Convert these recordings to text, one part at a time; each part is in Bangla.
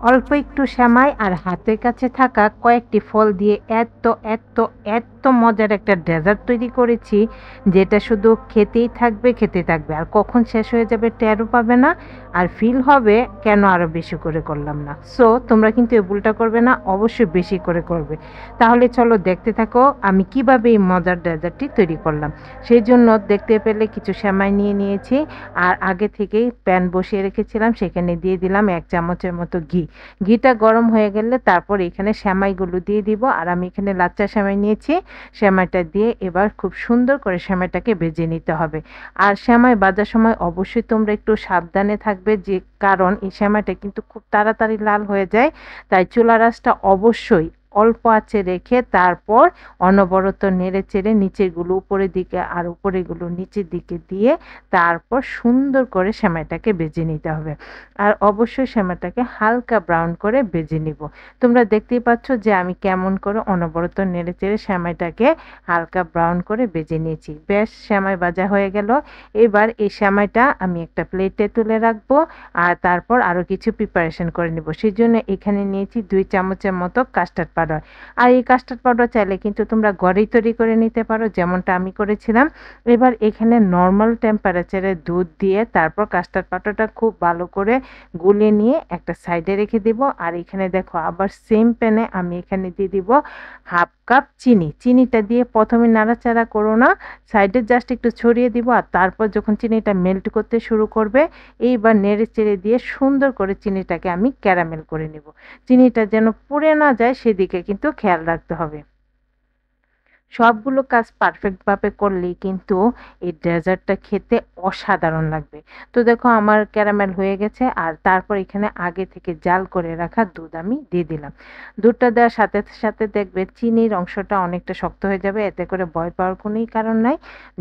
অল্প একটু সেমাই আর হাতের কাছে থাকা কয়েকটি ফল দিয়ে এত মজার একটা ডেজার্ট তৈরি করেছি, যেটা শুধু খেতেই থাকবে আর কখন শেষ হয়ে যাবে টেরও পাবে না। আর ফিল হবে কেন আরো বেশি করে করলাম না। সো তোমরা কিন্তু এই ভুলটা করবে না, অবশ্যই বেশি করে করবে। তাহলে চলো দেখতে থাকো আমি কিভাবে এই মজার ডেজার্টটি তৈরি করলাম। সেই জন্য দেখতে পেলে কিছু সেমাই নিয়ে নিয়েছি, আর আগে থেকেই প্যান বসিয়ে রেখেছিলাম, সেখানে দিয়ে দিলাম 1 চামচের মতো ঘি। ঘিটা গরম হয়ে গেলে তারপর এখানে সেমাইগুলো দিয়ে দিব, আর আমি এখানে লাচ্চা সেমাই নিয়েছি। সেমাইটা দিয়ে এবার খুব সুন্দর করে সেমাইটাকে ভেজে নিতে হবে। আর সেমাই ভাজার সময় অবশ্যই তোমরা একটু সাবধানে থাকবে, যে কারণ এই সেমাইটা কিন্তু খুব তাড়াতাড়ি লাল হয়ে যায়। তাই চুলার আঁচটা অবশ্যই অল্প আঁচে রেখে তারপর অনবরত নেড়েচেড়ে নিচেরগুলো উপরের দিকে আর উপরেরগুলো নিচের দিকে দিয়ে তারপর সুন্দর করে সেমাইটাকে ভেজে নিতে হবে। আর অবশ্যই সেমাইটাকে হালকা ব্রাউন করে ভেজে নিব। তোমরা দেখতেই পাচ্ছ যে আমি কেমন করে অনবরত নেড়েচেড়ে সেমাইটাকে হালকা ব্রাউন করে ভেজে নিয়েছি। বেশ সেমাই ভাজা হয়ে গেল। এবার এই সেমাইটা আমি একটা প্লেটে তুলে রাখবো, আর তারপর আরও কিছু প্রিপারেশন করে নেব। সেই জন্য এখানে নিয়েছি 2 চামচের মতো কাস্টার্ড পাউডার। আর এই কাস্টার্ড পাউডার চাইলে কিন্তু তোমরা ঘরেই তৈরি করে নিতে পারো, যেমনটা আমি করেছিলাম। এবার এখানে নর্মাল টেম্পারেচারে দুধ দিয়ে তারপর কাস্টার্ড পাউডারটা খুব ভালো করে গুলে নিয়ে একটা সাইডে রেখে দিব। আর এখানে দেখো আবার সেম প্যানে আমি এখানে দিয়ে দিব হাফ কাপ চিনি। চিনিটা দিয়ে প্রথমে নাড়াচাড়া করো না, সাইডে জাস্ট একটু ছড়িয়ে দিব। আর তারপর যখন চিনিটা মেল্ট করতে শুরু করবে, এইবার নেড়ে চেড়ে দিয়ে সুন্দর করে চিনিটাকে আমি ক্যারামেল করে নেব। চিনিটা যেন পুড়ে না যায় সেদিকে কিন্তু খেয়াল রাখতে হবে। সবগুলো কাজ পারফেক্টভাবে করলেই কিন্তু এই ডেজার্টটা খেতে অসাধারণ লাগবে। তো দেখো আমার ক্যারামেল হয়ে গেছে, আর তারপর এখানে আগে থেকে জাল করে রাখা দুধ আমি দিয়ে দিলাম। দুধটা দেওয়ার সাথে সাথে দেখবে চিনির অংশটা অনেকটা শক্ত হয়ে যাবে, এতে করে ভয় পাওয়ার কোনোই কারণ নাই।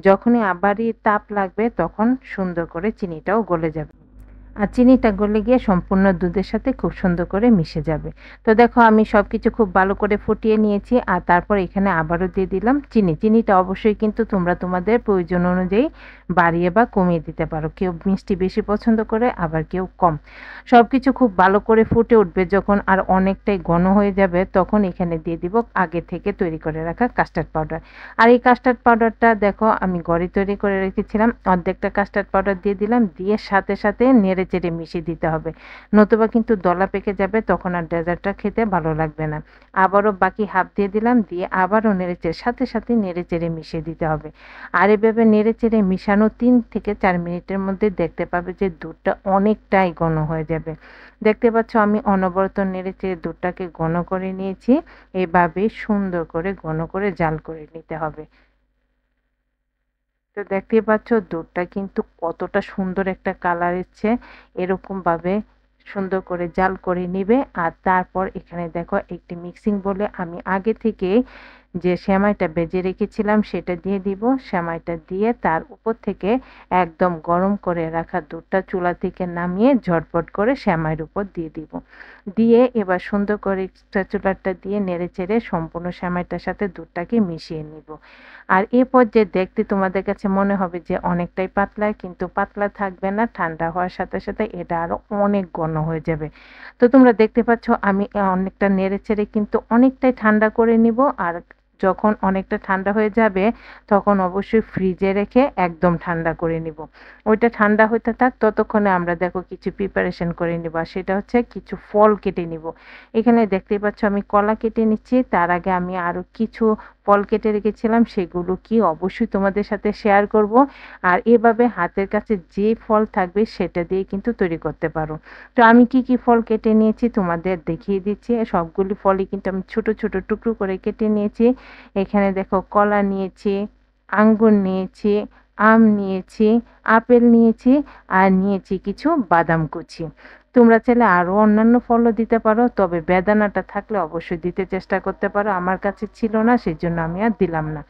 যখনই আবারই তাপ লাগবে তখন সুন্দর করে চিনিটাও গলে যাবে। আর চিনিটা গলে গিয়ে সম্পূর্ণ দুধের সাথে খুব সুন্দর করে মিশে যাবে। তো দেখো আমি সবকিছু খুব ভালো করে ফুটিয়ে নিয়েছি, আর তারপর এখানে আবারও দিয়ে দিলাম চিনি। চিনিটা অবশ্যই কিন্তু তোমরা তোমাদের প্রয়োজন অনুযায়ী বাড়িয়ে বা কমিয়ে দিতে পারো। কেউ মিষ্টি বেশি পছন্দ করে, আবার কেউ কম। সবকিছু খুব ভালো করে ফুটে উঠবে যখন, আর অনেকটাই ঘন হয়ে যাবে, তখন এখানে দিয়ে দিব আগে থেকে তৈরি করে রাখা কাস্টার্ড পাউডার। আর এই কাস্টার্ড পাউডারটা দেখো আমি ঘরে তৈরি করে রেখেছিলাম, অর্ধেকটা কাস্টার্ড পাউডার দিয়ে দিলাম, দিয়ে সাথে সাথে নেড়ে চেড়ে মিশিয়ে দিতে হবে। নতুবা কিন্তু দলা পেকে যাবে, তখন আর ডেজার্টটা খেতে ভালো লাগবে না। আবারও বাকি হাফ দিয়ে দিলাম, দিয়ে আবারও নেড়ে চেড়ে সাথে সাথে নেড়ে চেড়ে মিশিয়ে দিতে হবে। আর এভাবে নেড়ে চেড়ে মিশানো 3 থেকে 4 মিনিটের মধ্যে দেখতে পাবে যে দুধটা অনেকটাই ঘন হয়ে যাবে। দেখতে পাচ্ছ আমি অনবরত নেড়ে চেড়ে দুধটাকে ঘন করে নিয়েছি। এভাবে সুন্দর করে ঘন করে জাল করে নিতে হবে। তো দেখতেই পাচ্ছ দুধটা কিন্তু কতটা সুন্দর একটা কালার এসছে। এরকমভাবে সুন্দর করে জাল করে নিবে। আর তারপর এখানে দেখো একটি মিক্সিং বলে আমি আগে থেকে যে সেমাইটা ভেজে রেখেছিলাম সেটা দিয়ে দিব। সেমাইটা দিয়ে তার উপর থেকে একদম গরম করে রাখা দুধটা চুলা থেকে নামিয়ে ঝটপট করে সেমাইয়ের উপর দিয়ে দিব। দিয়ে এবার সুন্দর করে চুলাটা দিয়ে নেড়ে চেড়ে সম্পূর্ণ সেমাইটার সাথে দুধটাকে মিশিয়ে নিব। আর এ পর্যায়ে দেখতে তোমাদের কাছে মনে হবে যে অনেকটাই পাতলা, কিন্তু পাতলা থাকবে না। ঠান্ডা হওয়ার সাথে সাথে এটা আরো অনেক ঘন হয়ে যাবে। তো তোমরা দেখতে পাচ্ছ আমি অনেকটা নেড়েচেড়ে কিন্তু অনেকটাই ঠান্ডা করে নিব। আর যখন অনেকটা ঠান্ডা হয়ে যাবে তখন অবশ্যই ফ্রিজে রেখে একদম ঠান্ডা করে নিব। ওইটা ঠান্ডা হতে থাক, ততক্ষণে আমরা দেখো কিছু প্রিপারেশন করে নিব। আর সেটা হচ্ছে কিছু ফল কেটে নিব। এখানে দেখতেই পাচ্ছ আমি কলা কেটে নিচ্ছি। তার আগে আমি আরও কিছু ফল কেটে রেখেছিলাম, সেগুলো কি অবশ্যই তোমাদের সাথে শেয়ার করব। আর এভাবে হাতের কাছে যে ফল থাকবে সেটা দিয়ে কিন্তু তৈরি করতে পারো। তো আমি কি কি ফল কেটে নিয়েছি তোমাদের দেখিয়ে দিচ্ছি। সবগুলি ফলই কিন্তু আমি ছোট ছোট টুকরো করে কেটে নিয়েছি। এখানে দেখো কলা নিয়েছি, আঙ্গুর নিয়েছি, আম নিয়েছি, আপেল নিয়েছি, আর নিয়েছি কিছু বাদাম কুচি। তোমরা চাইলে আরও অন্যান্য ফলও দিতে পারো, তবে বেদানাটা থাকলে অবশ্যই দিতে চেষ্টা করতে পারো। আমার কাছে ছিল না, সেজন্য আমি আর দিলাম না।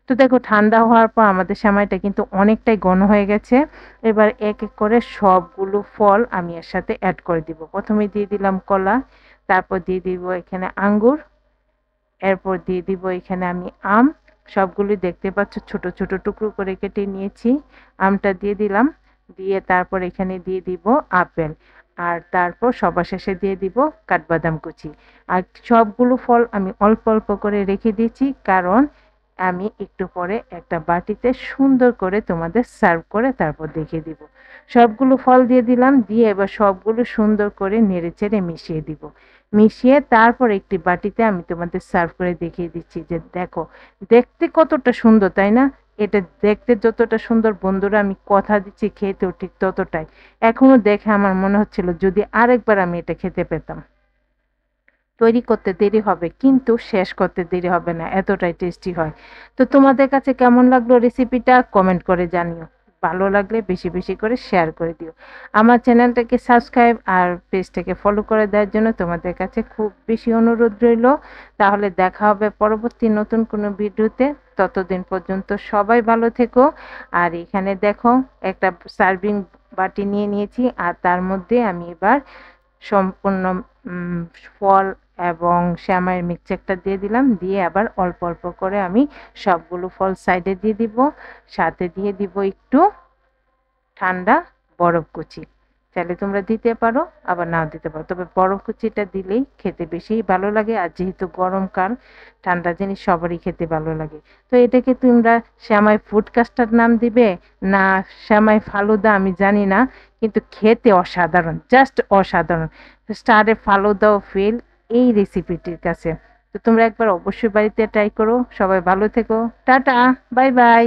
তো দেখো ঠান্ডা হওয়ার পর আমাদের সেমাইটা কিন্তু অনেকটাই ঘন হয়ে গেছে। এবার এক এক করে সবগুলো ফল আমি এর সাথে অ্যাড করে দিব। প্রথমে দিয়ে দিলাম কলা, তারপর দিয়ে দিব এখানে আঙ্গুর, এরপর দিয়ে দিব এখানে আমি আম। সবগুলি দেখতে পাচ্ছ ছোট ছোট টুকরো করে কেটে নিয়েছি। আমটা দিয়ে দিলাম, দিয়ে তারপর এখানে দিয়ে দিব আপেল। আর তারপর সবার শেষে দিয়ে দিব কাঠবাদাম কুচি। আর সবগুলো ফল আমি অল্প অল্প করে রেখে দিয়েছি, কারণ আমি একটু পরে একটা বাটিতে সুন্দর করে তোমাদের সার্ভ করে তারপর দেখিয়ে দিব। সবগুলো ফল দিয়ে দিলাম, দিয়ে এবার সবগুলো সুন্দর করে নেড়েচেড়ে মিশিয়ে দিব। মিশিয়ে তারপর একটি বাটিতে আমি তোমাদের সার্ভ করে দেখিয়ে দিচ্ছি যে দেখো দেখতে কতটা সুন্দর, তাই না? এটা দেখতে যতটা সুন্দর বন্ধুরা, আমি কথা দিচ্ছি খেতেও ঠিক ততটাই। এখনো দেখে আমার মনে হচ্ছিল যদি আরেকবার আমি এটা খেতে পেতাম। তৈরি করতে দেরি হবে কিন্তু শেষ করতে দেরি হবে না, এতটাই টেস্টি হয়। তো তোমাদের কাছে কেমন লাগলো রেসিপিটা কমেন্ট করে জানিও। ভালো লাগলে বেশি বেশি করে শেয়ার করে দিও। আমার চ্যানেলটাকে সাবস্ক্রাইব আর পেজটাকে ফলো করে দেওয়ার জন্য তোমাদের কাছে খুব বেশি অনুরোধ রইল। তাহলে দেখা হবে পরবর্তী নতুন কোনো ভিডিওতে। ততদিন পর্যন্ত সবাই ভালো থেকো। আর এখানে দেখো একটা সার্ভিং বাটি নিয়ে নিয়েছি, আর তার মধ্যে আমি এবার সম্পূর্ণ ফল এবং সেমাইয়ের মিক্সচারটা দিয়ে দিলাম, দিয়ে আবার অল্প অল্প করে আমি সবগুলো ফল সাইডে দিয়ে দিব। সাথে দিয়ে দিব একটু ঠান্ডা বরফ কুচি। চাইলে তোমরা দিতে পারো, আবার নাও দিতে পারো, তবে বরফ কুচিটা দিলেই খেতে বেশি ভালো লাগে। আর যেহেতু গরমকাল, ঠান্ডা জিনিস সবারই খেতে ভালো লাগে। তো এটাকে তোমরা শ্যামাই ফুড কাস্টার্ড নাম দিবে না শ্যামাই ফালুদা আমি জানি না, কিন্তু খেতে অসাধারণ, জাস্ট অসাধারণ। স্টারে ফালুদাও ফেল এই রেসিপিটির কাছে। তো তোমরা একবার অবশ্যই বাড়িতে ট্রাই করো। সবাই ভালো থেকো, টাটা, বাই বাই।